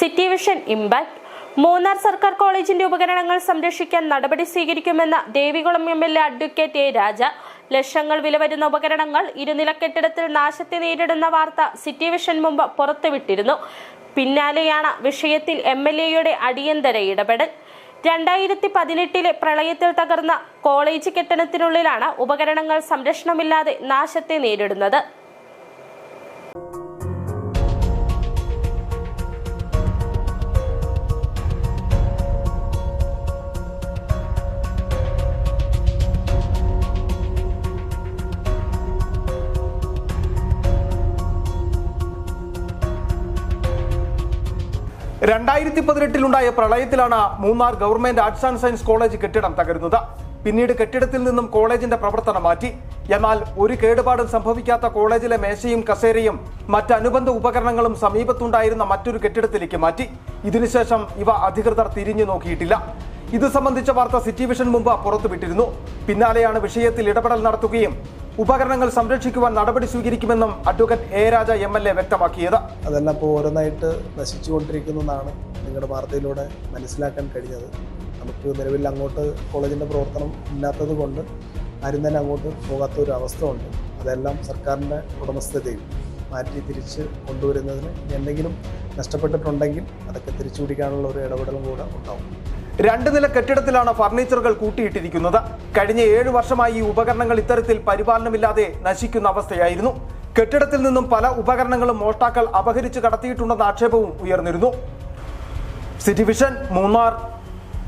City vision impact. Munnar സർക്കാർ കോളേജിന്റെ ഉപകരണങ്ങൾ സംരക്ഷിക്കാൻ നടപടി സ്വീകരിക്കുമെന്ന ദേവികുളം എംഎൽഎ അഡ്വക്കേറ്റ് എ രാജ. ലക്ഷങ്ങൾ വില വരുന്ന ഉപകരണങ്ങൾ ഇരുനില കെട്ടിടത്തിൽ നാശത്തെ നേരിടുന്ന വാർത്ത സിറ്റി വിഷൻ മുമ്പ് പുറത്തുവിട്ടിരുന്നു. പിന്നാലെയാണ് വിഷയത്തിൽ എംഎൽഎയുടെ അടിയന്തര ഇടപെടൽ. 2018 പ്രളയത്തിൽ തകർന്ന കോളേജ് കെട്ടിടത്തിനുള്ളിലാണ് ഉപകരണങ്ങൾ സംരക്ഷണമില്ലാതെ നാശത്തെ നേരിടുന്നത്. ണ്ടായ പ്രളയത്തിലാണ് Munnar government arts and science college കെട്ടിടം തകരുന്നത്. പിന്നീട് കെട്ടിടത്തിൽ നിന്നും കോളേജിന്റെ പ്രവർത്തനം മാറ്റി. എന്നാൽ ഒരു കേടുപാടും സംഭവിക്കാത്ത കോളേജിലെ മേശയും കസേരയും മറ്റനുബന്ധ ഉപകരണങ്ങളും സമീപത്തുണ്ടായിരുന്ന മറ്റൊരു കെട്ടിടത്തിലേക്ക് മാറ്റി. ഇതിനുശേഷം ഇവ അധികൃതർ തിരിഞ്ഞു നോക്കിയിട്ടില്ല. ഇത് സംബന്ധിച്ച വാർത്ത സിറ്റി വിഷൻ മുമ്പ് പുറത്തുവിട്ടിരുന്നു. പിന്നാലെയാണ് വിഷയത്തിൽ ഇടപെടൽ നടത്തുകയും ഉപകരണങ്ങൾ സംരക്ഷിക്കുവാൻ നടപടി സ്വീകരിക്കുമെന്നും അഡ്വക്കേറ്റ് എ രാജ എംഎൽഎ വ്യക്തമാക്കിയത്. അതെല്ലാം ഇപ്പോൾ ഓരോന്നായിട്ട് നശിച്ചുകൊണ്ടിരിക്കുന്നതാണ് നിങ്ങളുടെ വാർത്തയിലൂടെ മനസ്സിലാക്കാൻ കഴിഞ്ഞത്. നമുക്ക് നിലവിൽ അങ്ങോട്ട് കോളേജിൻ്റെ പ്രവർത്തനം ഇല്ലാത്തത് കൊണ്ട് ആരും തന്നെ അങ്ങോട്ട് പോകാത്തൊരു അവസ്ഥ ഉണ്ട്. അതെല്ലാം സർക്കാരിൻ്റെ ഉടമസ്ഥതയിൽ മാറ്റി തിരിച്ച് കൊണ്ടുവരുന്നതിന് എന്തെങ്കിലും നഷ്ടപ്പെട്ടിട്ടുണ്ടെങ്കിൽ അതൊക്കെ തിരിച്ചു പിടിക്കാനുള്ള ഒരു ഇടപെടലും കൂടെ ഉണ്ടാവും. 2 നില കെട്ടിടത്തിലാണ് ഫർണിച്ചറുകൾ കൂട്ടിയിട്ടിരിക്കുന്നത്. കഴിഞ്ഞ 7 വർഷമായി ഈ ഉപകരണങ്ങൾ ഇത്തരത്തിൽ പരിപാലനമില്ലാതെ നശിക്കുന്ന അവസ്ഥയായിരുന്നു. കെട്ടിടത്തിൽ നിന്നും പല ഉപകരണങ്ങളും മോഷ്ടാക്കൾ അപഹരിച്ച് കടത്തിയിട്ടുണ്ടെന്ന ആക്ഷേപവും ഉയർന്നിരുന്നു. City vision Munnar.